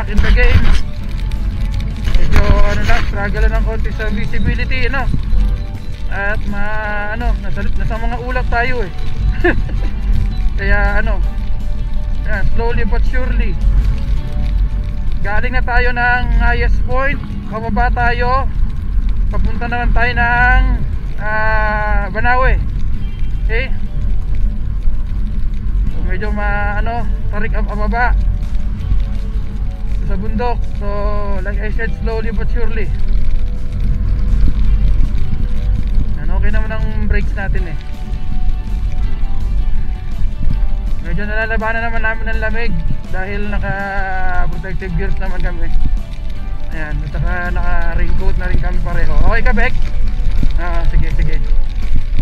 back in the game. Medyo ano na, struggle ng konti sa visibility, ano. At nasa mga ulap tayo eh. Kaya ano, slowly but surely galing na tayo ng highest point, pababa tayo, papunta naman tayo ng Banawe. Okay, so medyo tarik ang pababa sa bundok. So like I said, slowly but surely. Okay naman ang brakes natin eh. Medyo nalalabanan naman namin ng lamig dahil naka protective gears naman kami. Ayan, at saka naka raincoat na rin kami pareho. Okay ka, Bek? Sige, sige.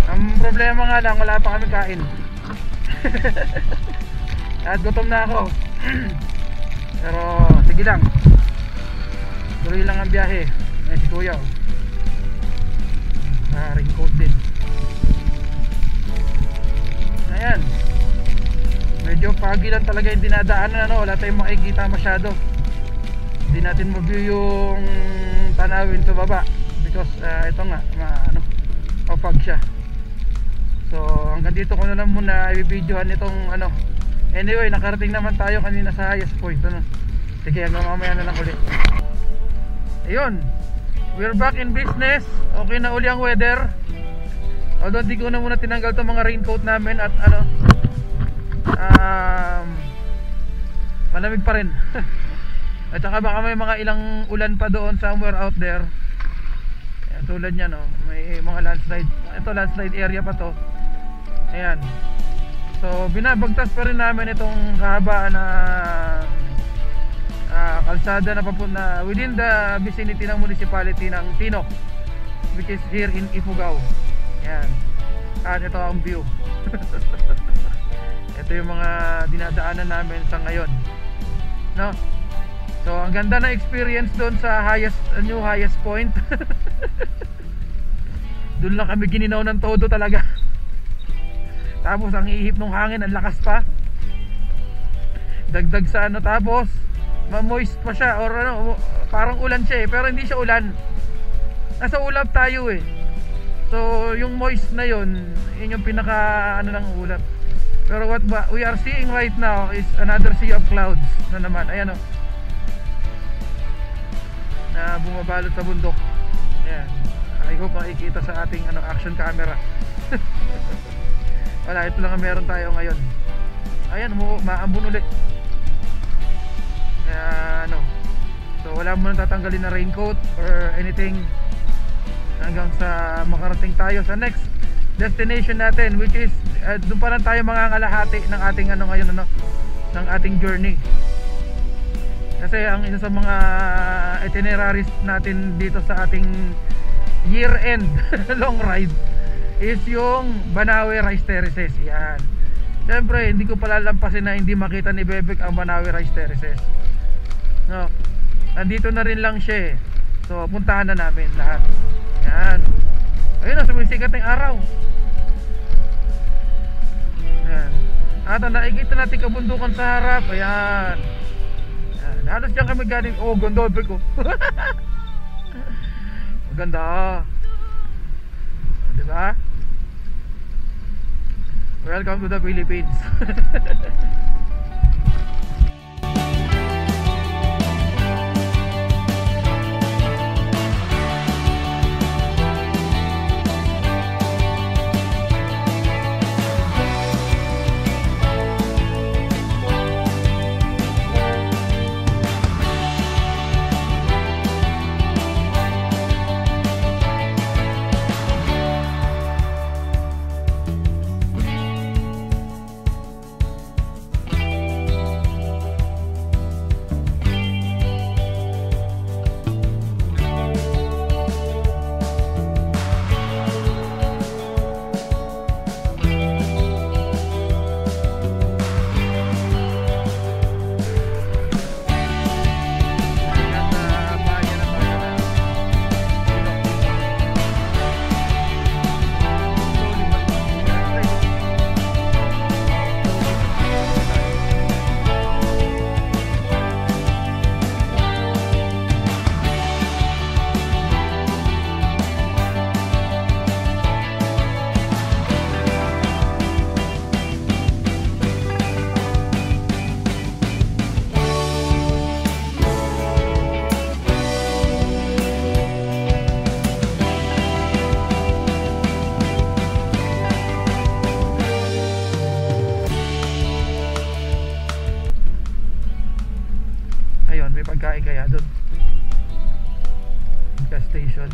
Ang problema nga lang, wala pa kami kain. At gutom na ako. Pero sige lang, tuloy lang ang biyahe. Ayan si Kuya, raincoat din. Ayan, medyo foggy lang talaga yung dinadaanan, ano? Wala tayong makikita masyado. Hindi natin ma-view yung tanawin sa baba because ito nga fog siya. So hanggang dito ko na lang muna i-videohan itong ano. Anyway, nakarating naman tayo kanina sa highest point, ano? Sige, hanggang mamaya na lang ulit. Ayun, we're back in business. Okay na uli ang weather. Although di ko na muna tinanggal itong mga raincoat namin at malamig pa rin. At saka baka may mga ilang ulan pa doon somewhere out there. Ayan, tulad niya, no? May mga landslide. Ito landslide area pa to. Ayan. So binabagtas pa rin namin itong kahabaan na kalsada na papunta within the vicinity ng municipality ng Tinok, which is here in Ifugao. Ayan. At ito ang view. Ito yung mga dinadaanan namin sa ngayon, no? So ang ganda na experience doon sa new highest point. Doon lang kami gininaw ng todo talaga. Tapos ang ihip ng hangin, ang lakas pa. Dagdag sa tapos ma-moist pa siya or parang ulan siya eh, pero hindi siya ulan. Nasa ulap tayo eh. So yung moist na yun yung pinaka ng ulap. Pero what we are seeing right now is another sea of clouds na naman. Ayan o, na bumabalot sa bundok. Ayan, I hope makikita sa ating action camera. Wala, ito lang ang meron tayo ngayon. Ayan, maambon ulit. Kaya so wala mo nang tatanggalin na raincoat or anything hanggang sa makarating tayo sa next destination natin, which is doon pa lang tayo mangangalahati ng ating ngayon ng ating journey. Kasi ang isa sa mga itineraries natin dito sa ating year end long ride is yung Banawe Rice Terraces. Yan. Siyempre hindi ko palalampasin na hindi makita ni Bebek ang Banawe Rice Terraces, no? Andito na rin lang siya eh. So puntahan na namin lahat. Yan. Ayun na, sumisikat ng araw. Yan. At nakikita natin kabundukan sa harap. Ayan. Yan. Halos dyan kami galing. Oh, ganda ko. Maganda. Diba? Welcome to the Philippines. pagkain kaya doon. Gas station.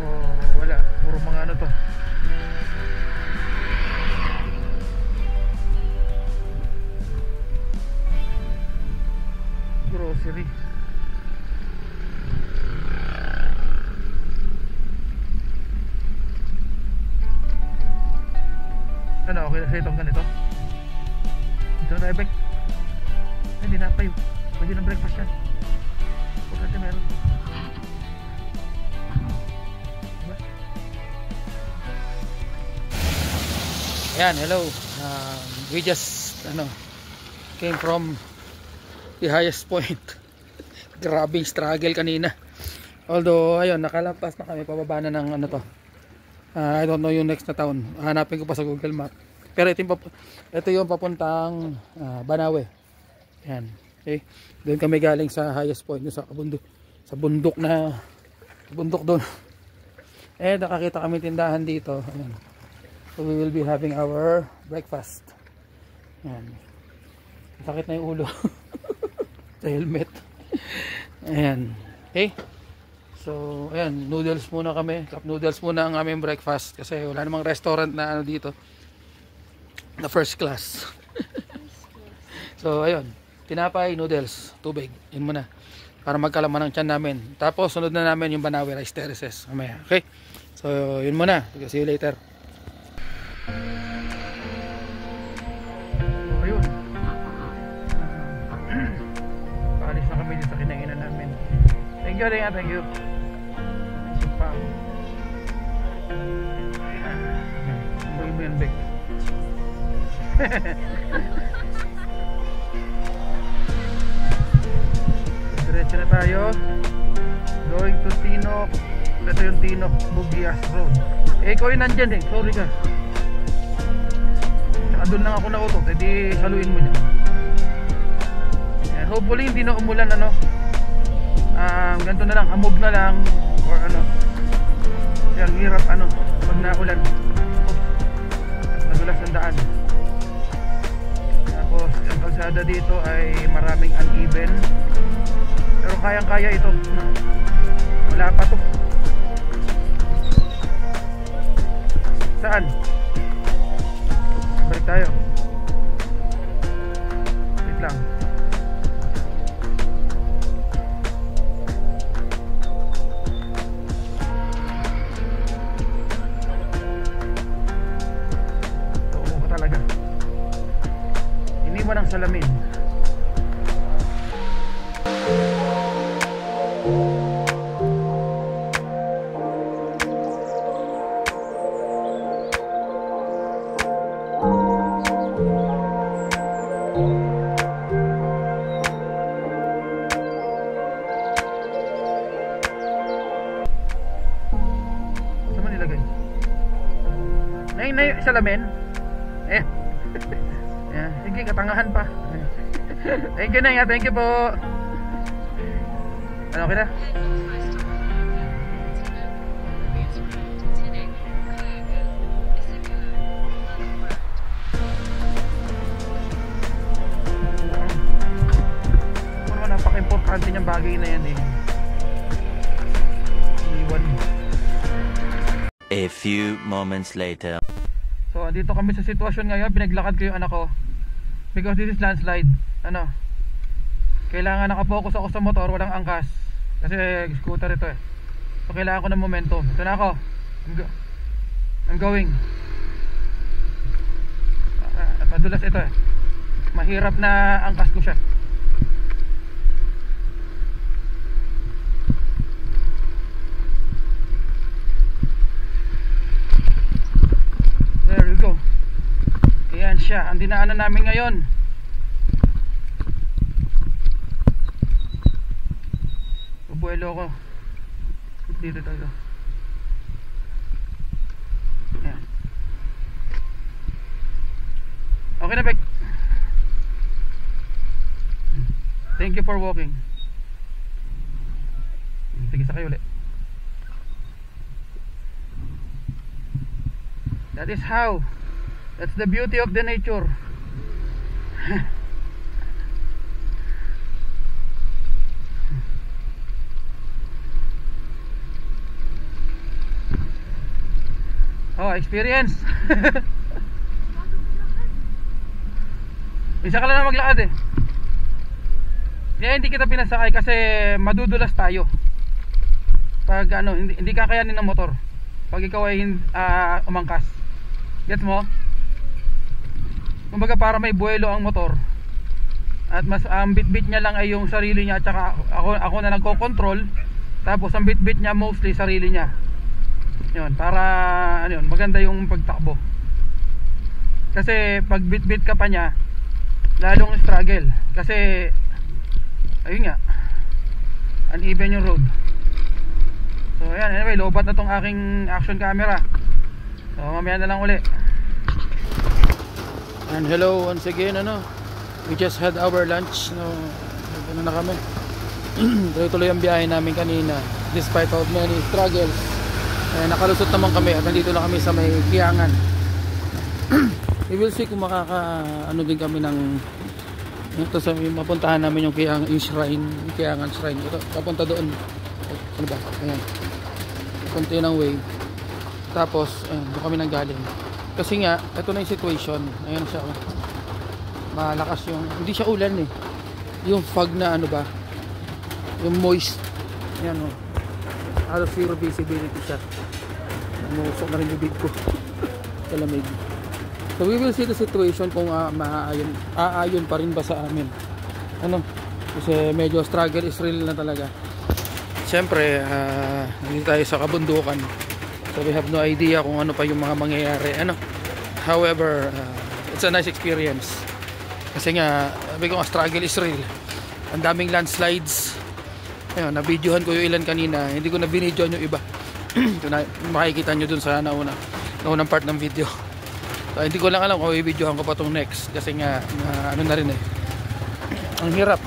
Oh, wala. Puro mga ano to. Grocery. Ano, okay na sa itong ganito? Ito na tayo, Bek. Ay, hindi na pa yun. Pwede ng breakfast yan. Huwag natin meron. Diba? Ayan, hello. We just, came from the highest point. Grabing struggle kanina. Although, ayun, nakalampas na kami. Pababa na ng ano to. I don't know yung next na town. Hanapin ko pa sa Google Map. Pero ito yung papuntang Banawe. Yan. Okay. Doon kami galing sa highest point, sa bundok. Sa bundok na bundok doon. Nakakita kami tindahan dito. Ayan. So we will be having our breakfast. Yan. Sakit na yung ulo. Sa helmet. Ayan. Okay. So, ayan, noodles muna kami. Cup noodles muna ang aming breakfast kasi wala namang restaurant na ano dito. Na first class. So, ayun, tinapay, noodles, tubig. Yun muna. Para magkalaman ng tiyan namin. Tapos, sunod na namin yung Banawe Rice Terraces. Mamaya, okay? So, yun muna. See you later. So, ayun. Paalis na kami dito sa kinainan namin. Thank you, thank you. Iba yan, Bek. Diretso na tayo. Going to Tinok. Ito yung Tinok Bugias Road. Ikaw yung nandyan eh. Sorry ka. Saka doon lang ako nautot. Di saluin mo dyan. Hopefully hindi na umulan ganito na lang, amog na lang or yan, hirap pag naulan at nadulas ang daan. Tapos ang kalsada dito ay maraming uneven pero kayang kaya ito, wala pa to. Saan? Balik tayo, wait lang. Iniwan ang salamin. Saan mo nilagay? Nay salamin? Yan, sige, katangahan pa. Thank you na, thank you po. Ano, okay na? Ano, napaka-importante niyang bagay na yan eh. Iwan. A few moments later. So, dito kami sa sitwasyon ngayon. Pinaglakad ko yung anak ko because this is landslide. Kailangan nakapokus ako sa motor, walang angkas kasi scooter ito eh. So, kailangan ko ng momentum. Ito na ako. I'm going. At madulas ito eh. Mahirap na angkas ko siya. There you go. Ayan siya, ang dinaanan namin ngayon. Bubuelo ko. Dito tayo. Ayan. Okay na, Bek. Thank you for walking. Sige, sakay ulit. That is how That's the beauty of the nature. Oh, experience. Isa ka lang na maglakad eh. Kaya hindi kita pinasakay kasi madudulas tayo. Pag ano, hindi kakayanin ng motor. Pag ikaw ay umangkas. Gets mo? Kumbaga para may buwelo ang motor. At mas ang bit-bit niya lang ay yung sarili niya at saka ako na nagko-control. Tapos ang bit-bit niya mostly sarili niya. Yun, para ano yun, maganda yung pagtakbo. Kasi pag bit-bit ka pa niya, lalong struggle. Kasi ayun nga, uneven yung road. So ayan, anyway, lobat na tong aking action camera. So mamaya na lang uli. And hello once again, we just had our lunch. Ano na kami. Tuloy ang biyahe namin kanina despite of many struggles. Nakalusot naman kami at nandito na kami sa may Kiangan. We will see kung ano din kami ng ito sa mapuntahan namin yung shrine, yung Kiangan shrine. Ito, papunta doon. Ano ba? Ayan. Punta yun ang way. Tapos, doon kami nanggaling. Kasi nga, ito na yung situation. Ayan siya. Malakas yung, hindi siya ulan eh. Yung fog na ano ba? Yung moist. Ayan o. Halos zero visibility siya. Umusok na rin yung bib ko. Kalamig. So we will see the situation kung aayon pa rin ba sa amin. Kasi medyo struggle is real na talaga. Siyempre, dito tayo sa kabundukan. So we have no idea kung ano pa yung mga mangyayari. However, it's a nice experience. Kasi nga, sabi ko nga, struggle is real. Ang daming landslides. Ayun, na-videohan ko yung ilan kanina. Hindi ko na-binidyohan yung iba. Ito na, makikita nyo dun sa naunang part ng video. So, hindi ko lang alam kung i-videohan ko pa itong next. Kasi nga, ano na rin eh. Ang hirap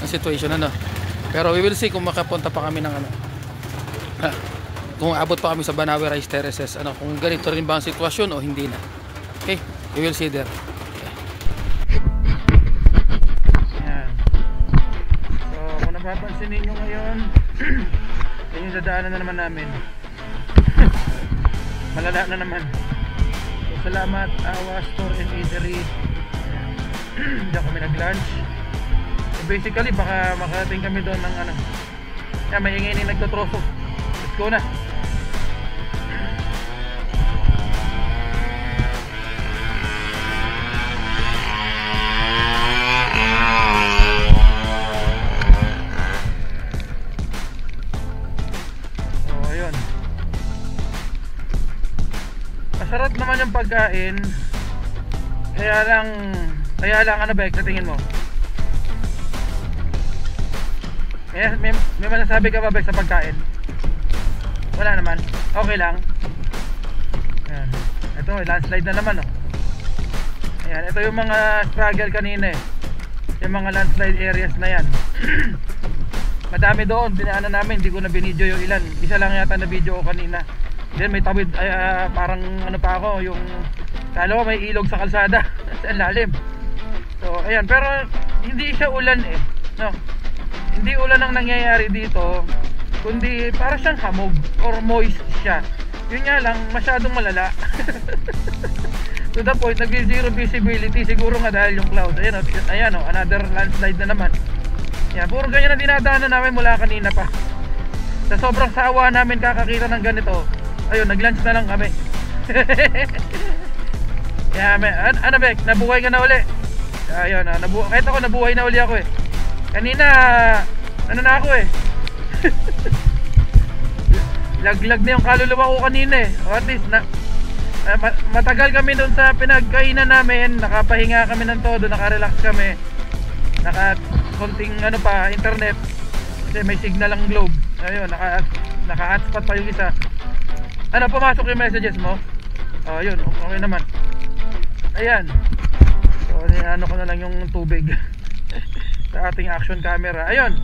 ang situation, Pero we will see kung makapunta pa kami ng kung abot pa kami sa Banawe Rice Terraces. Kung ganito rin ba ang sitwasyon o hindi na. Okay, we will see there. Mapapansin ninyo ngayon, yan yung dadaanan na naman namin. Malala na naman. So, salamat Awa Store and Eatery. Diyan kami nag-lunch. So, basically baka makarating kami doon ng may ingay nagtotroso. Let's go na. Masarap naman yung pagkain. Kaya lang ano ba, sa tingin mo? May masasabi ka ba sa pagkain? Wala naman. Okay lang. Ayan. Ito, landslide na naman Ayan, ito yung mga struggle kanina yung mga landslide areas na yan. Madami doon, dinaanan namin. Hindi ko na binidyo yung ilan. Isa lang yata na video ko kanina. Then may tawid, parang pa ako, yung kala ko may ilog sa kalsada. Sa lalim. So ayan, pero hindi siya ulan hindi ulan ang nangyayari dito, kundi para siyang hamog or moist siya. Yun nga lang, masyadong malala. To the point, nag-zero visibility. Siguro nga dahil yung cloud. Ayan another landslide na naman. Yan, puro ganyan ang dinadaanan namin mula kanina pa. Sa sobrang sawa namin kakakita ng ganito, ayun, nag-lunch na lang kami. Bek, nabuhay ka na uli. Ayun, kahit ako nabuhay na uli ako Kanina, na ako Laglag na yung kaluluwa ko kanina O at least, matagal kami doon sa pinagkainan namin. Nakapahinga kami ng todo, nakarelax kami. Konting internet. Kasi may signal ang globe. Ayun, naka-hotspot pa yung isa. Pumasok yung messages mo? Yun, okay naman. Ayan. So, ko na lang yung tubig sa ating action camera. Ayun.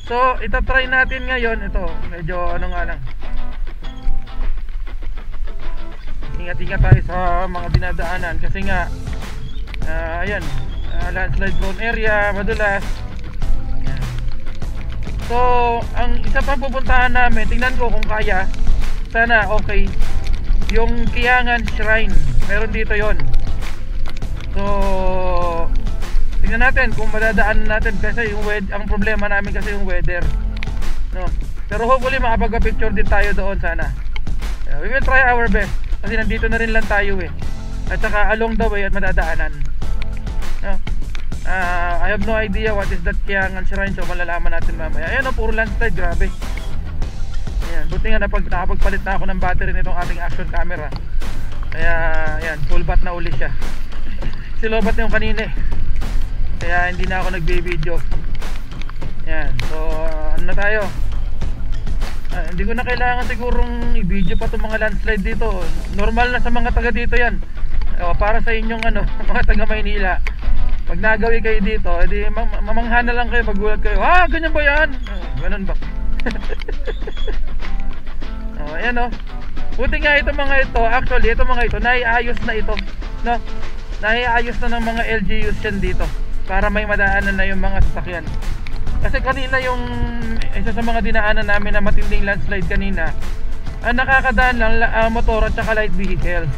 So, itatry natin ngayon. Ito, medyo nga lang. ingat-ingat tayo sa mga dinadaanan kasi nga ayan, landslide prone area madulas. Ayan. So ang isa pang pupuntahan namin, tingnan ko kung kaya, sana okay, yung Kiangan Shrine, meron dito yon. So tingnan natin kung madadaan natin kasi yung ang problema namin kasi yung weather, no? Pero hopefully makapag-picture din tayo doon sana. We will try our best kasi nandito na rin lang tayo eh. At saka along the way at madadaanan, no? I have no idea what is that Kiangan Shrine, so malalaman natin mamaya. Ayan o, puro landslide, grabe. Ayan, buti nga nakapagpalit na ako ng battery nitong ating action camera. Kaya ayan, full bat na uli siya. Silobat na yung kanina eh, kaya hindi na ako nagbe-video. Ayan, so ano na tayo? Hindi ko na kailangan sigurong i-video pa itong mga landslide dito. Normal na sa mga taga dito yan. Para sa inyong mga taga Maynila, pag nagawi kayo dito, edi mamangha na lang kayo, magulat kayo, ganyan ba yan? Ganun ba? Ayan o. Buti nga itong mga ito, actually itong mga ito naiayos na ito, no? Naiayos na ng mga LGUs yan dito para may madaanan na yung mga sasakyan. Kasi kanina yung isa sa mga dinaanan namin na matinding landslide kanina, nakakadaan lang motor at saka light vehicles.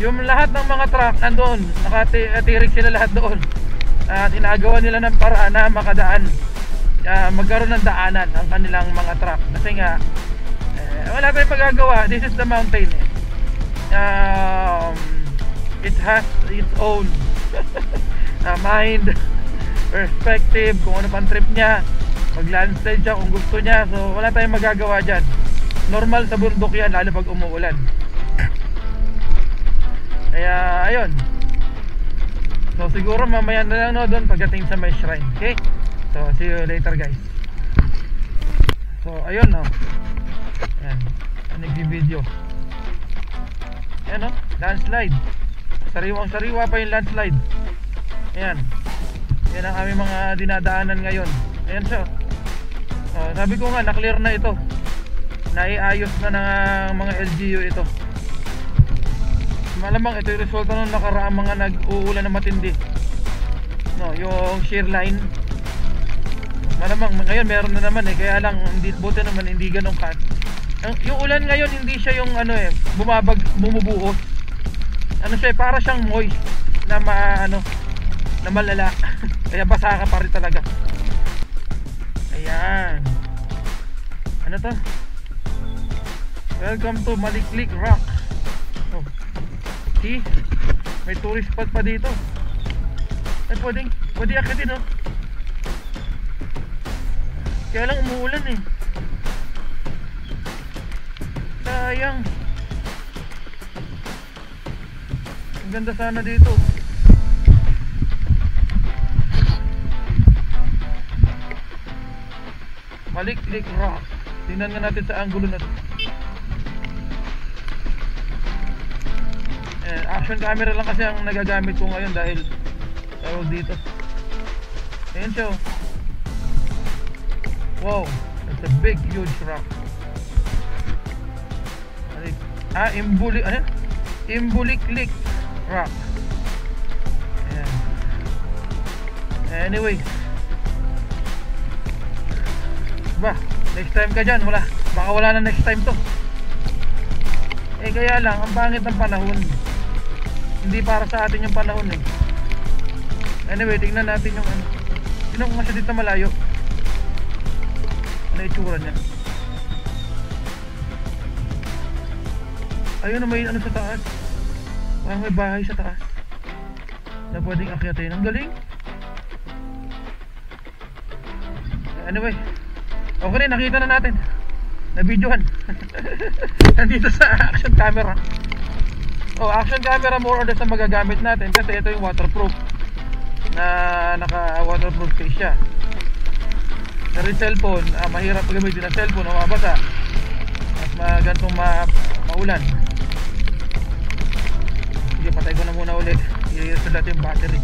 Yung lahat ng mga truck nandoon, nakatirik sila lahat doon. At inagawa nila ng paraan na makadaan, magkaroon ng daanan ang kanilang mga truck. Kasi nga wala tayong magagawa, this is the mountain eh. It has its own mind, perspective, kung ano pang trip niya, mag-landslide siya kung gusto niya. So wala tayong magagawa dyan. Normal sa bundok yan, lalo pag umuulan. Kaya ayun. So siguro mamaya na lang doon pagdating sa may shrine. Okay? So see you later guys. So ayun no. Ayan, nag-video. Ayan no, landslide. Sariwang sariwa pa yung landslide. Ayan. Yan ang aming mga dinadaanan ngayon. Ayan siya. Sabi ko nga, na-clear na ito. Naiayos na ng mga LGU ito. Malamang ito yung resulta nung nakaraang mga nag-uulan na matindi, no, yung shear line. Malamang ngayon meron na naman eh. Kaya lang, buti naman hindi ganun kat. Yung ulan ngayon, hindi siya yung bumubuhos. Ano siya, para siyang moist na na malala. Kaya basa ka pa rin talaga. Ayan. Ano to? Welcome to Maliklik Rock. Oh. See? May tourist spot pa dito. Ay pwede akitin oh. Kaya lang umuulan eh. Sayang. Ang ganda sana dito. Maliklik Rock. Tingnan nga natin sa angulo na to. Action camera lang kasi ang nagagamit ko ngayon dahil dito. Ayan siya. Wow, that's a big huge rock. Imbuliklik Rock. Ayan. Anyway, ba, next time ka dyan, baka wala na next time to. Kaya lang, ang pangit ng panahon. Hindi para sa atin yung panahon eh. Anyway, tingnan natin yung sino kung masya dito malayo. Ano itsura niya? Ayun, may sa taas. Parang may bahay sa taas na pwedeng akyatin. Ang galing. Anyway, okay rin, nakita na natin, na-videohan. Nandito sa action camera. Action camera more or less ang magagamit natin kasi ito yung waterproof, na naka-waterproof case siya. Pero yung cellphone, mahirap gamitin ang cellphone na mabasa at magantong maulan. Sige, patay ko na muna ulit. I-reset natin yung battery.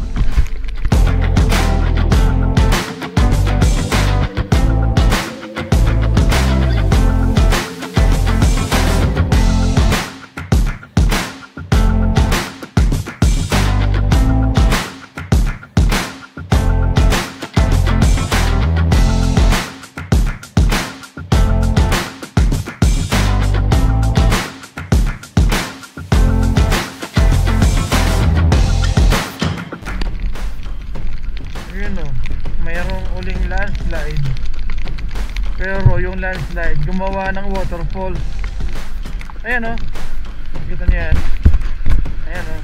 pero yung landslide gumawa ng waterfall. Ayan o, kita niyo yan. Ayan o,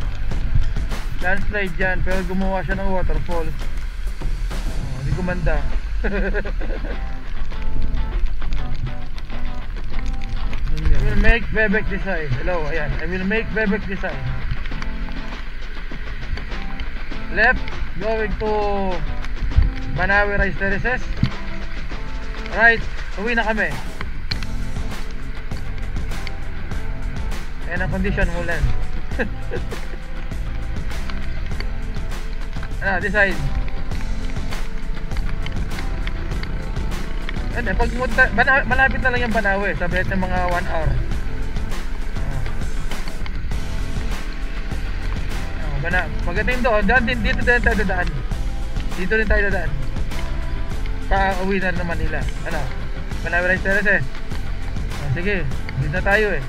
landslide yan pero gumawa siya ng waterfall. Hindi gumanda. I will make bebek design. Hello, ayan. I will make bebek design. Left, going to Banawe Rice Terraces. Right, uwi na kami. Ayan ang condition, ulan. This side. Pag malapit na lang yung Banawe, sabi natin mga 1 hour. Pagdating doon, dito din tayo dadaan. Dito rin tayo dadaan. Pa-uwi na naman nila. Banawe Rice Terraces. Sige, dito na tayo eh.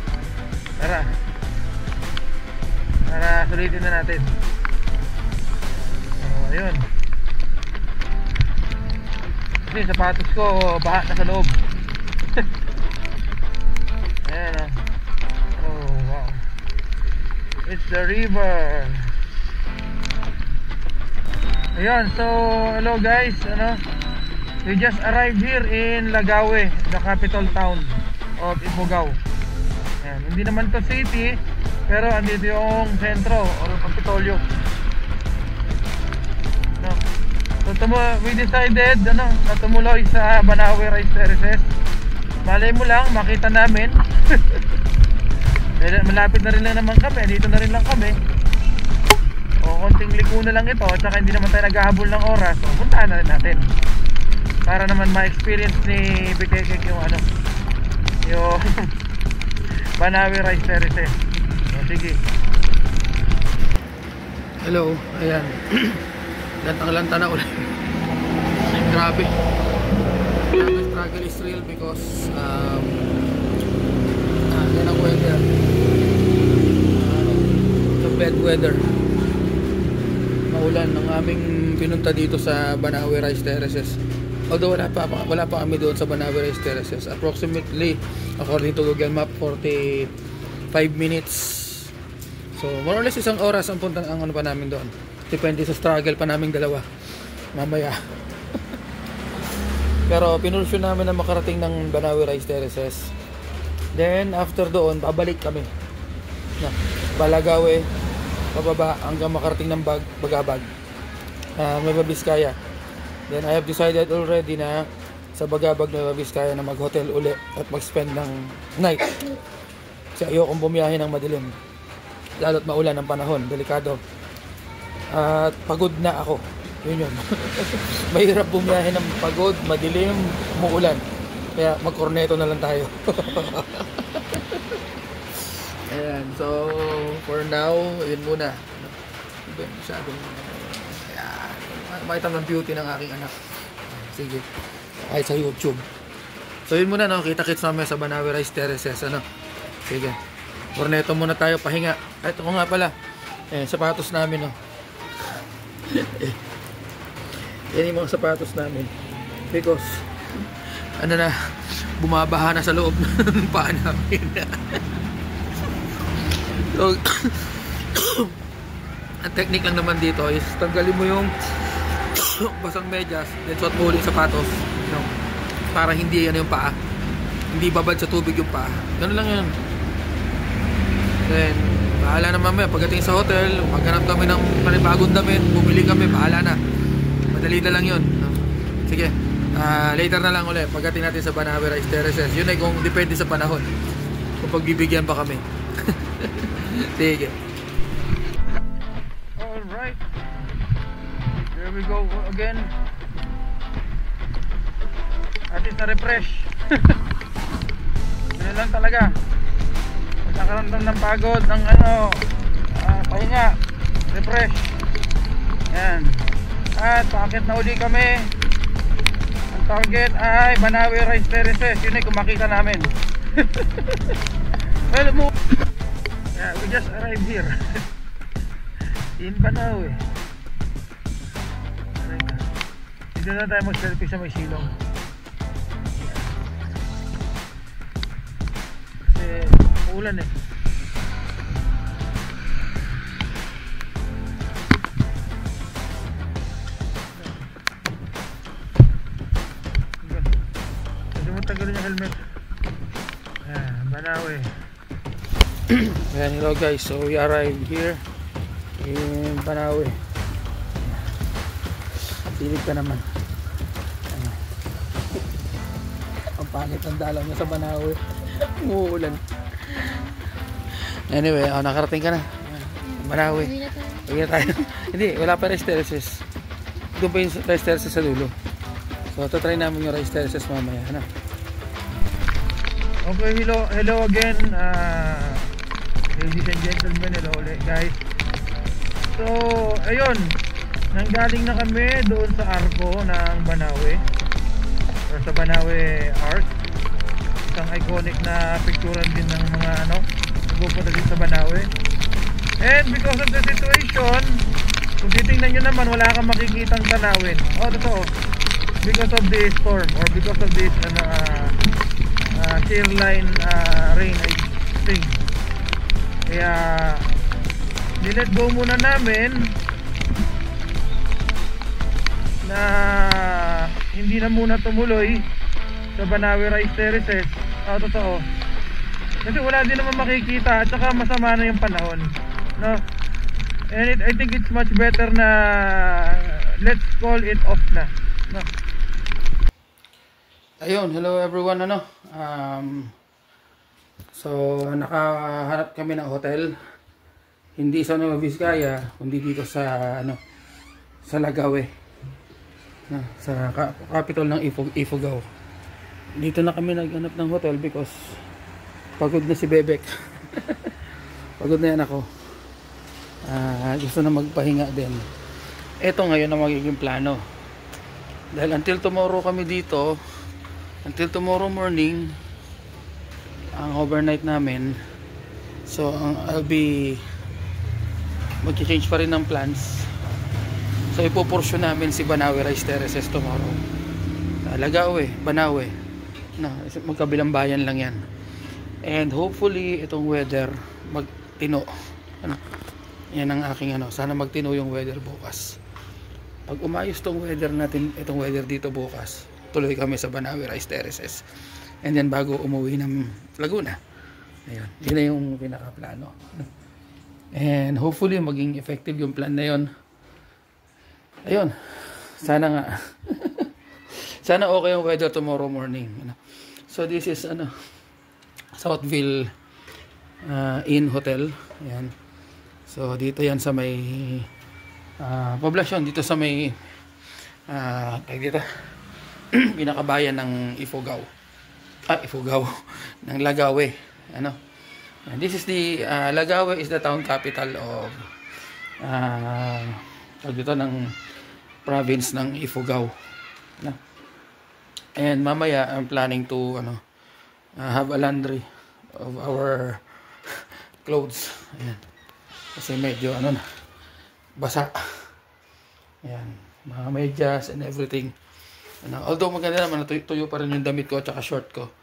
Tara sulitin na natin. Ayun. Kasi sapatos ko baha na sa loob. Ayan oh wow, it's the river. Ayan, so hello guys, we just arrived here in Lagawe, the capital town of Ifugao. Ayan, hindi naman to city, pero andito yung sentro or Kapitolyo. So we decided na tumuloy sa Banawe Rice Terraces. Malay mo lang makita namin. Malapit na rin lang naman kami, dito na rin lang kami. Konting liko na lang ito, at saka hindi naman tayo naghahabol ng oras. So puntahan na rin natin para naman ma-experience ni Bikekek yung yung Banawe Rice Terraces. So sige. Hello, ayan. Lantang-lanta na ulit. Grabe. The struggle is real because yan ang weather. The bad weather. Maulan ng aming pinunta dito sa Banawe Rice Terraces. Although wala pa kami doon sa Banawe Rice Terraces. Approximately, according to Google Map, 45 minutes. So more or less isang oras ang punta ang pa namin doon. Depende sa struggle pa naming dalawa mamaya. Pero pinursyon namin na makarating ng Banawe Rice Terraces. Then after doon babalik kami Balagawe, pababa hanggang makarating ng Bagabag, Nueva Vizcaya. Then I have decided already na sa Bagabag, Nueva Vizcaya na mag hotel uli at mag spend ng night kasi ayokong bumiyahe ng madilim lalo't maulan ang panahon, delikado. At pagod na ako. Yun. Mahirap bumiyahe ng pagod, madilim, umuulan. Kaya magkorneto na lang tayo. Ayan, so for now, yun muna. Masyadong makita ng beauty ng aking anak. Sige. Ay sa YouTube. So yun muna, kita-kits namin sa Banawe Rice Terraces. Sige. Korneto muna tayo, pahinga. Ito ko nga pala. Sapatos namin yan yung mga sapatos namin because bumabaha na sa loob ng paa namin. So ang technique lang naman dito is tanggalin mo yung basang medyas, then suot mo ulit yung sapatos para hindi yung paa, hindi babad sa tubig yung paa. Ganun lang yun. Then bahala na mamaya pagdating sa hotel, maghanap kami ng panibagong damit, bumili kami, bahala na. Madali na lang yun. Sige, later na lang ulit pagdating natin sa Banawe Rice Terraces. Yun ay kung depende sa panahon, kung pagbibigyan pa kami. Sige. Alright, here we go again. Atin na refresh. Ganun lang talaga. Nakaramdam ng pagod, ng pahinga, refresh. Yan. At paakit na uli kami. Ang target ay Banawe Rice Terraces. Yun ay kung makita namin. Well, we just arrived here in Banawe. Dito na tayo mag-selfie sa may silong. umuulan eh. Kasi mo tagalin yung helmet. Banawe. Ayan, hello guys, so we arrived here in Banawe. Silip ka naman. Ang pangit ng dalaw mo sa Banawe. Umuulan. Anyway, nakarating ka na. Banawe. Uwi na tayo. Hindi, wala pa rice terraces. Doon pa yung rice terraces sa dulo. So, try namin yung rice terraces mamaya. Ano? Okay, hello again. Ladies and gentlemen, hello ulit guys. So, ayun. Nanggaling na kami doon sa Arco ng Banawe. Or sa Banawe Arc. Isang iconic na picturean din ng mga nagpupunta din sa Banawe. And because of the situation, kung titingnan nyo naman, wala kang makikitang tanawin. Totoo. Because of the storm or because of this shear line rain, I think. Kaya nilet go muna namin na hindi na muna tumuloy sa Banawe Rice Terraces. Totoo. Kasi wala din naman makikita at saka masama na yung panahon, no? And I think it's much better na let's call it off na, no? Ayun, hello everyone, so nakahanap kami ng hotel, hindi sa Nueva Vizcaya kundi dito sa sa Lagawe, sa capital ng Ifugao. Dito na kami naghanap ng hotel because pagod na si Bebek. Pagod na yan ako. Gusto na magpahinga din. Ito ngayon ang magiging plano, dahil until tomorrow kami dito, until tomorrow morning ang overnight namin. So I'll be mag-change pa rin ng plans. So ipoporsyon namin si Banawe Rice Terraces tomorrow. Lagawe, Banawe, magkabilang bayan lang yan. And hopefully itong weather magtino. Yan ang aking sana magtino yung weather bukas. Pag umayos tong weather natin, itong weather dito bukas, tuloy kami sa Banawe Rice Terraces. And then bago umuwi ng Laguna. Ayun, yun na yung pinaka-plano. And hopefully maging effective yung plan na yun. Ayun, sana nga. Sana okay yung weather tomorrow morning. So this is Southville Inn Hotel. Ayan. So dito yan sa may poblasyon, dito sa may dito pinakabayan ng Ifugao. Ifugao ng Lagawe. And this is the Lagawe is the town capital of dito ng province ng Ifugao. And mamaya I'm planning to have a laundry of our clothes. Ayan. Kasi medyo basa. Ayan, mga medyas and everything. Although maganda naman, tuyo pa rin yung damit ko at saka short ko.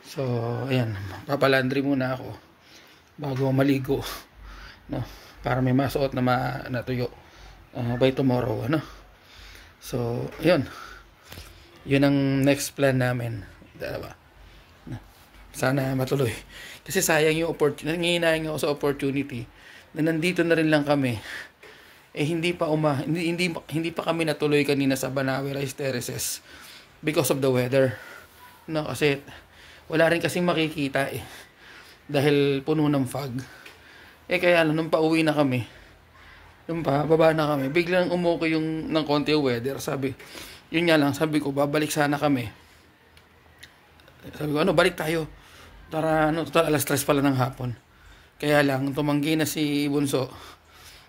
So ayan, papalandry muna ako bago maligo, para may masuot na natuyo by tomorrow. So ayun, yun ang next plan namin, dalawa. Sana matuloy, kasi sayang yung opportunity. Nanginayang ako sa opportunity na nandito na rin lang kami, hindi pa kami natuloy kanina sa Banawe Rice Terraces because of the weather. Kasi wala rin kasing makikita dahil puno ng fog. Kaya nung pauwi na kami, nung baba na kami, biglang umuko yung ng konti yung weather. Yun nga lang, sabi ko babalik sana kami. Sabi ko balik tayo. Tara, total alas 3 pala ng hapon. Kaya lang, tumanggi na si Bunso.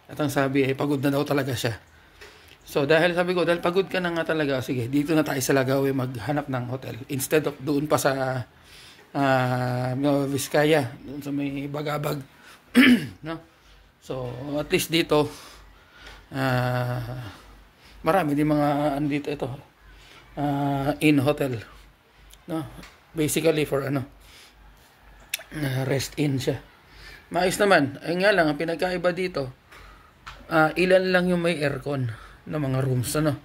At ang sabi pagod na daw talaga siya. So dahil pagod ka na nga talaga, sige, dito na tayo sa Lagawe maghanap ng hotel. Instead of doon pa sa Nueva Vizcaya, doon sa may Bagabag. So at least dito, marami din mga andito ito. In hotel. Basically for rest in siya. Maayos naman. Ayun nga lang, ang pinagkaiba dito, ilan lang yung may aircon na mga rooms, ano.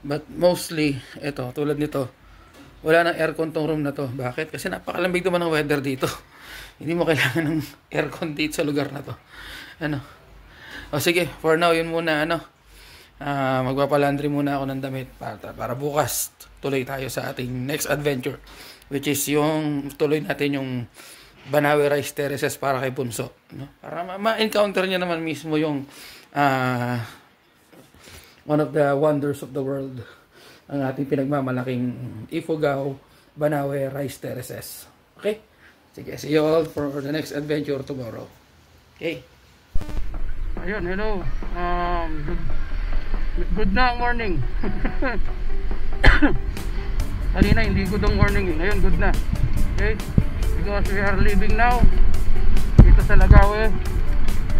But mostly, ito, tulad nito, wala nang aircon tong room na to. Bakit? Kasi napakalamig naman ng weather dito. Hindi mo kailangan ng aircon dito sa lugar na to. Ano. O sige, for now, yun muna, ano. Magpapalandry muna ako ng damit para bukas tuloy tayo sa ating next adventure, which is yung tuloy natin yung Banawe Rice Terraces para kay Bunso, no? Para ma-encounter niya naman mismo yung one of the wonders of the world, ang ating pinagmamalaking Ifugao Banawe Rice Terraces. Okay? Sige, see you all for the next adventure tomorrow. Okay? Ayun, hello. Good na morning. Kanina hindi good ang morning, ngayon good na. Okay? Because we are leaving now dito sa Lagawe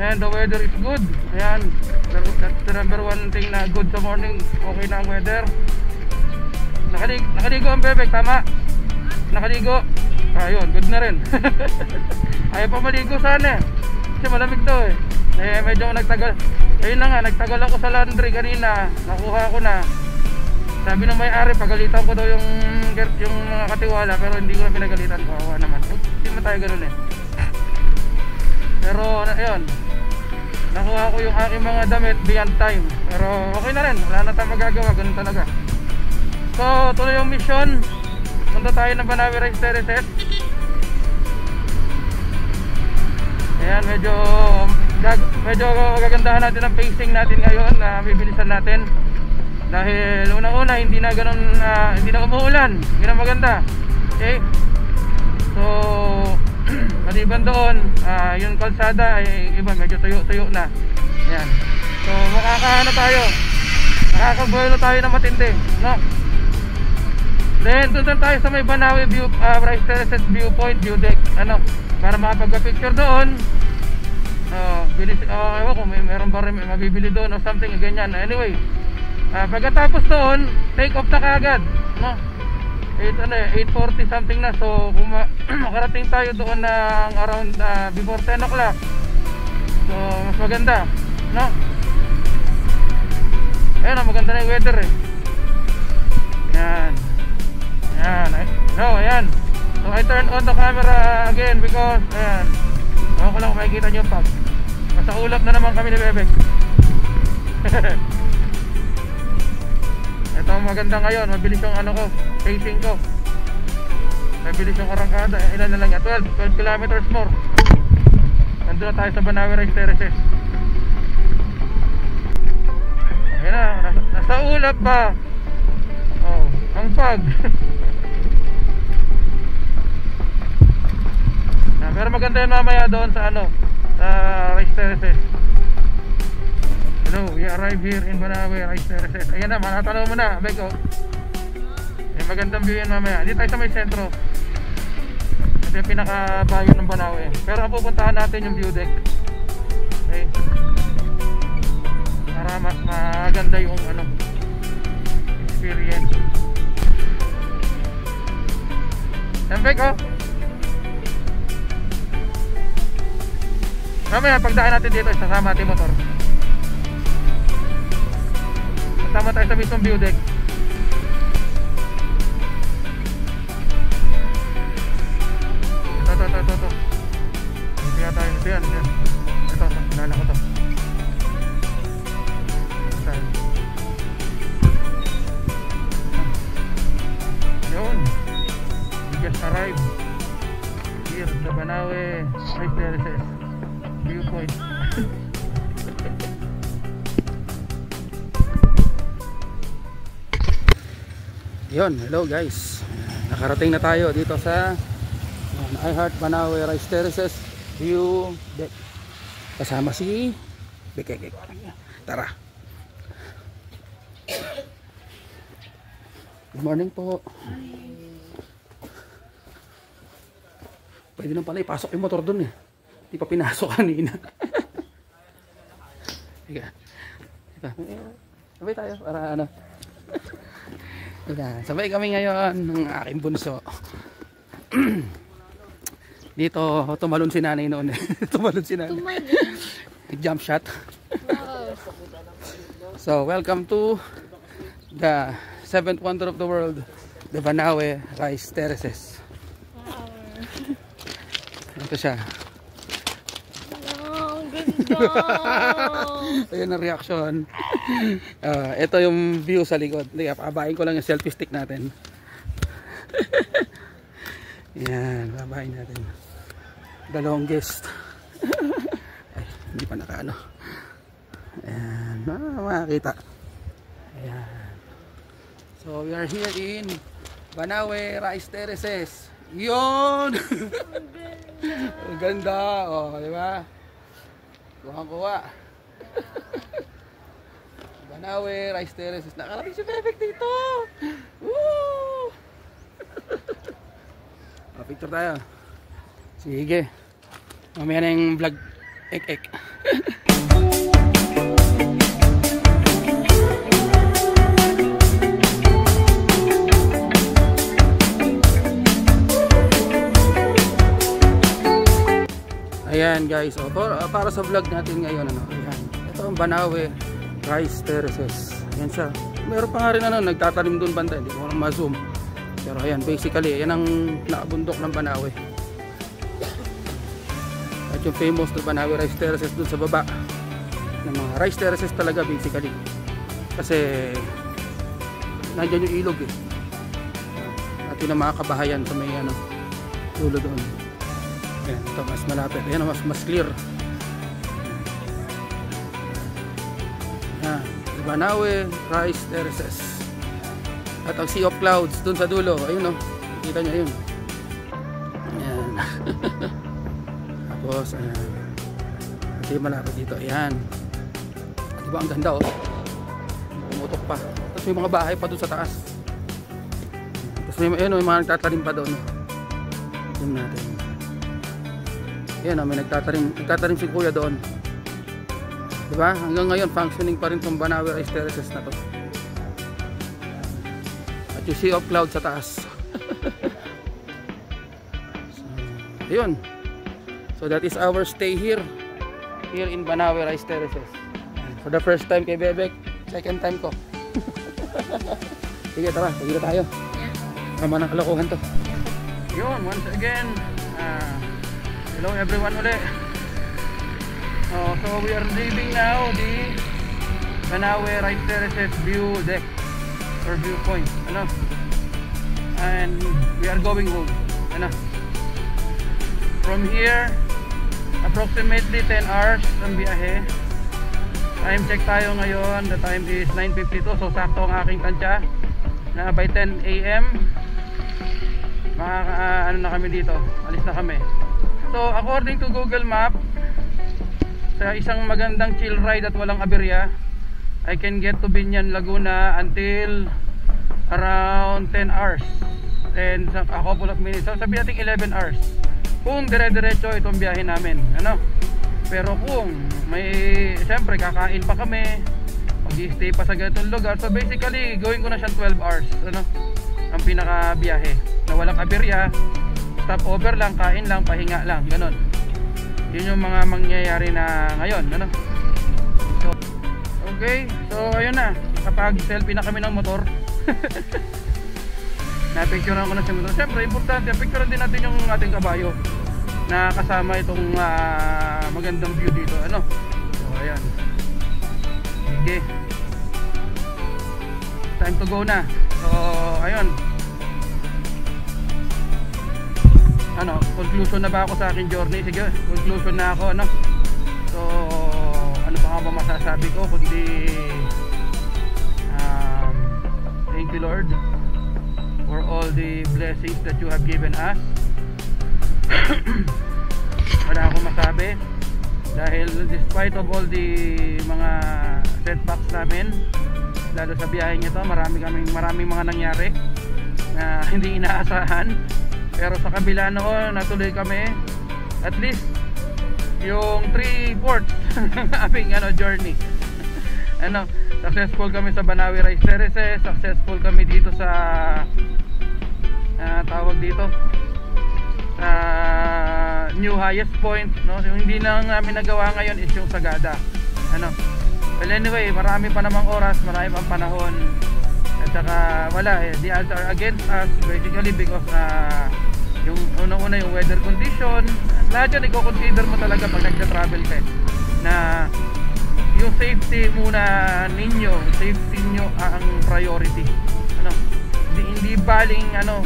and the weather is good. Ayan, that's the number one thing na good sa morning. Okay na ang weather. Nakaligo ang bebek, tama? Nakaligo. Ayun, good na rin. Ayaw pa maligo sana kasi malamig to eh. Medyo nagtagal. Ayun na nga, nagtagal ako sa laundry kanina. Nakuha ko na. Sabi ng may-ari, pagalitan ko daw yung mga katiwala, pero hindi ko na pinagalitan. Kawawa naman. Hindi mo tayo ganun eh. Pero ayun, nakuha ko yung aking mga damit beyond time. Pero okay na rin, wala na tayong magagawa, ganun talaga. So tuloy yung mission. Punta tayo ng Banawe Rice Terraces. Ayan, medyo gagandahan natin ang pacing natin ngayon. Bibilisan natin dahil unang-una hindi na umuulan. Hindi na maganda. Okay? So maliban doon, yung kalsada ay iba, medyo tuyo-tuyo na. Ayan. So makakabuelo tayo na matindi, no? Then doon tayo sa may Banawe Rice Terraces viewpoint, view deck, ano, para makapag-picture doon. Ewan ko, meron ba rin mabibili doon o something ganyan. Anyway, pagkatapos doon, take off na kaagad, no? 8:40 something na. So kung makarating tayo doon ng around before 10 o'clock, so mas maganda, no? Ayun, maganda na yung weather eh. Yan. Ayan. So I turn on the camera again because ayan, ako lang kung makikita nyo pag nasa ulap na naman kami ni Bebek. Ito maganda ngayon, mabilis yung pacing ko. Mabilis yung arangkada. Ilan na lang yan? 12 kilometers more. Nandun na tayo sa Banawe Rice Terraces. Ayan na, nasa ulap pa. Oh, ang pag. Pero maganda yun mamaya doon sa sa Rice Terraces. Hello, we arrive here in Banawe Rice Terraces. Ayan na, makatanaw mo na, Beko. May magandang view yan mamaya. Hindi tayo sa may sentro. Ito yung pinakabayo ng Banawe. Pero ang pupuntahan natin yung view deck. Okay. Para mas maganda yung experience. Ayan, Beko. Mamaya pagdaan natin dito, sasama natin motor. Kasama tayo sa mismong view deck. Ito. Ito nga tayo. Ito yan. Ito, nalala ko to. Yun. We just arrived here sa Banawe Rice Terraces viewpoint. Yun, hello guys. Nakarating na tayo dito sa iHeart Banawe Rice Terraces view deck. Kasama si Bekekek. Tara. Good morning po. Pwede nang pala ipasok yung motor dun eh. Di pa pinasok kanina. Sabay tayo para sabay kami ngayon ng aking bunso. Dito, tumalon si nanay noon. Tumalon si nanay. Jump shot. Wow. So, welcome to the 7th wonder of the world, the Banawe Rice Terraces. Wow. Ito siya. Wow, ganda. Ayan ang reaction. Ito yung view sa likod. Pabain ko lang yung selfie stick natin. Yan, babain natin. The longest. Ay, hindi pa nakaano. Ayan, makakita. Ayan. So we are here in Banawe Rice Terraces. Yun! Ang ganda. Oh, di ba? Kuha-kuha. Banawe Rice Terraces. Nakarating si Bebek dito. Woo! Picture tayo. Sige. Mamaya na yung vlog. Ek. Ayan guys, para sa vlog natin ngayon, ayan. Ito ang Banawe Rice Terraces. Ayan siya. Meron pa nga rin nagtatanim doon banda, hindi ko lang ma-zoom. Pero ayan, basically, ayan ang nakabundok ng Banawe. At yung famous na Banawe Rice Terraces doon sa baba. Ng mga rice terraces talaga basically. Kasi nandiyan yung ilog eh. At yun ang mga kabahayan sa may dulo doon. Ayan, ito mas malapit. Ayan, mas clear. Ayan, Banawe Rice Terraces. At ang Sea of Clouds dun sa dulo. Ayun o, nakikita nyo yun. Ayan. Tapos ayan, ito yung malapit dito. Ayan, diba ang ganda o, pumutok pa. Tapos may mga bahay pa dun sa taas. Tapos may mga nagtatanim pa doon. Tignan natin. Ayan o, may nagtatanim si kuya doon. Diba? Hanggang ngayon functioning pa rin itong Banawe Rice Terraces na to. At yung Sea of Clouds sa taas. So, ayun. So that is our stay here in Banawe Rice Terraces. For the first time kay Bebek, second time ko. Sige, tara, pagkita tayo. Tama ng kalokohan to. Yun, once again, hello everyone ulit. So we are leaving now the Banawe Rice Terraces view deck or viewpoint, and we are going home, from here approximately 10 hours ang biyahe. Time check tayo ngayon, the time is 9:52, so sakto ang aking tansya na by 10 AM na kami dito, alis na kami. So according to Google Map, sa isang magandang chill ride at walang aberya, I can get to Binyan, Laguna until around 10 hours and a couple of minutes. So sabi natin 11 hours kung dire-diretso itong biyahe namin, pero kung may, siyempre kakain pa kami, mag-i-stay pa sa ganitong lugar, so basically gawin ko na siyang 12 hours ang pinaka biyahe na walang aberya, stop over lang, kain lang, pahinga lang, ganon. Yun yung mga mangyayari na ngayon, so, okay, so ayun na, kapag selfie na kami ng motor. Na-picturean ko na si motor. Siyempre, importante, picturean din natin yung ating kabayo na kasama itong magandang view dito, So, ayan. Okay. Time to go na. So, ayun. Conclusion na ba ako sa aking journey? Sige, conclusion na ako, So, ano pa nga ba masasabi ko kundi thank you Lord for all the blessings that you have given us. Wala akong masabi dahil despite of all the mga setbacks namin, lalo sa biyaheng ito, maraming mga nangyari na hindi inaasahan, pero sa kabila noon natuloy kami at least yung 3/4 ng aming journey. Successful kami sa Banawe Rice Terraces, successful kami dito sa tawag dito sa new highest point, no? Yung hindi lang namin nagawa ngayon is yung Sagada. Ano? Well, anyway, marami pa namang oras, marami pang panahon. At saka wala eh, the odds are against us basically because yung unang-una yung weather condition. Lahat yan i-consider mo talaga pag nagta-travel ka na yung safety muna ninyo, safety nyo ang priority. Ano? Hindi baling ano,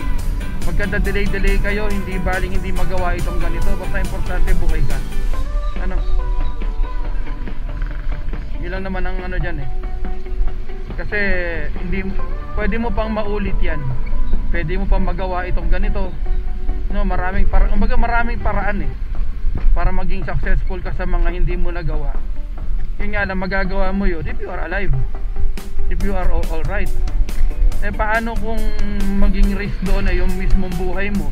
magkada-delay kayo, hindi baling hindi magawa itong ganito, basta importante buhay ka. Ano? Yun lang naman ang ano dyan eh. Kasi hindi pwede mo pang maulit yan. Pwede mo pang magawa itong ganito. No, maraming paraan eh para maging successful ka sa mga hindi mo nagawa. Yun nga lang, magagawa mo yun if you are alive, if you are all right. Eh paano kung maging risk doon ay yung mismong buhay mo?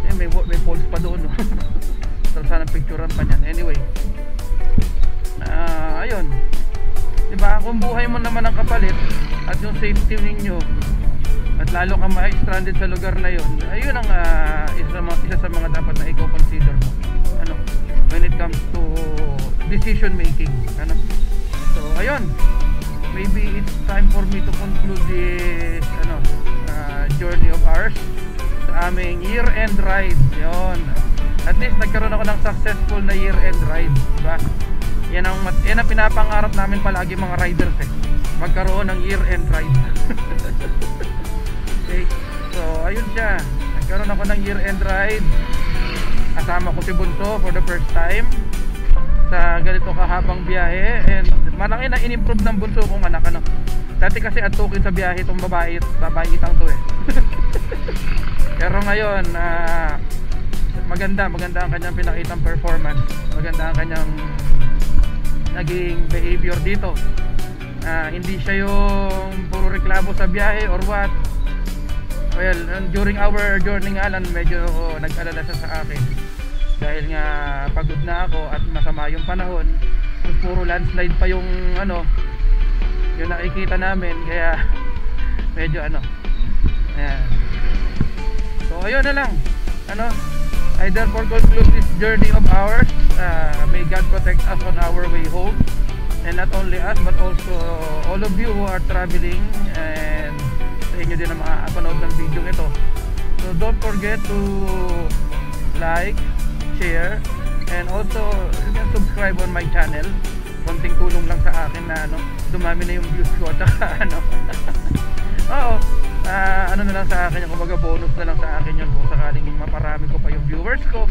Eh may falls pa doon, no? So sana picturean pa niyan. Anyway, ayun, diba, kung buhay mo naman ang kapalit at yung safety ninyo, at lalo ka ma-stranded sa lugar na yun, ayun ang isa sa mga dapat na i-consider mo, ano, when it comes to decision making, ano. So ayun, maybe it's time for me to conclude this journey of ours sa aming year-end ride. Yun, at least nagkaroon ako ng successful na year-end ride, diba? Yan ang pinapangarap namin palagi mga riders eh, magkaroon ng year-end ride. Okay, so ayun siya, nagkaroon ako ng year-end ride, kasama ko si Bunso for the first time sa ganito kahabang biyahe, and malaki na in-improve ng Bunso kong anak, ano. Dati kasi antukin sa biyahe itong babaitang to eh. Pero ngayon maganda ang kanyang pinakitang performance, maganda ang kanyang naging behavior dito. Hindi siya yung puro reklamo sa biyahe or what. Well, during our journey nga lang, medyo nag-alala siya sa akin dahil nga pagod na ako at masama yung panahon. Puro landslide pa yung yung nakikita namin, kaya medyo ayan. So ayun na lang, I therefore conclude this journey of ours. May God protect us on our way home, and not only us but also all of you who are traveling, and sa inyo din na makakapanood ng video ito. So don't forget to like, share, and also you can subscribe on my channel. Konting tulong lang sa akin na dumami na yung views ko at saka oo, na lang sa akin, kumbaga bonus na lang sa akin yun kung sakaling maparami ko pa yung viewers ko,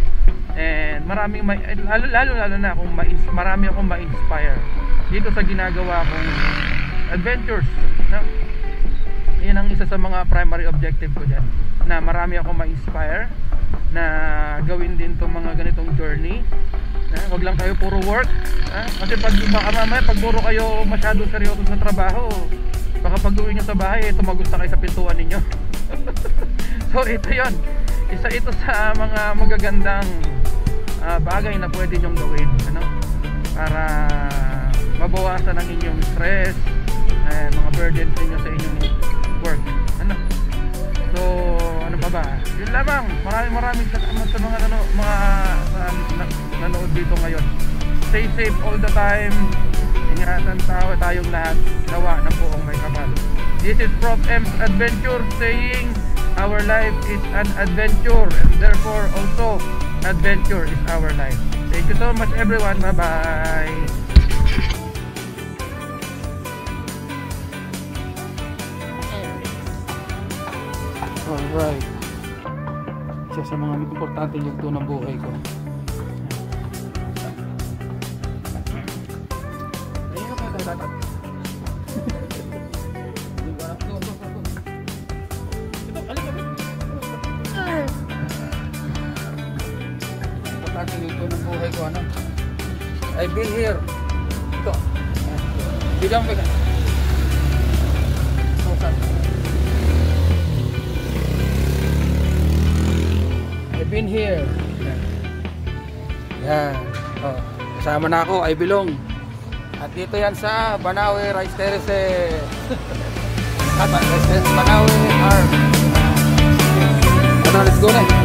and maraming lalo na kung marami akong ma-inspire dito sa ginagawa kong adventures, no? Yan ang isa sa mga primary objective ko dyan, na marami akong ma-inspire na gawin din itong mga ganitong journey. Wag lang kayo puro work, kasi pag puro kayo masyado seryoso sa trabaho, baka pag uwi nyo sa bahay, tumagos na kayo sa pintuan ninyo. So ito yon, isa ito sa mga magagandang bagay na pwede nyong gawin, para mabawasan ang inyong stress, mga burdens ninyo sa inyong work, So ano pa ba, yun lamang. Maraming salamat sa mga nanood dito ngayon. Stay safe all the time. Ingatan tayong lahat, nawa ng buong may kapal. This is Prof. M's Adventure saying our life is an adventure, and therefore also adventure is our life. Thank you so much everyone. Bye bye. Alright, isa sa mga importante yugto ng buhay ko. Importante yugto ng buhay ko, I've been here. Ito, bigyan ko ka. Been here. Yan. Kasama na ako, I belong. At dito yan sa Banawe Rice Terrace. Banawe Arm. Let's go na.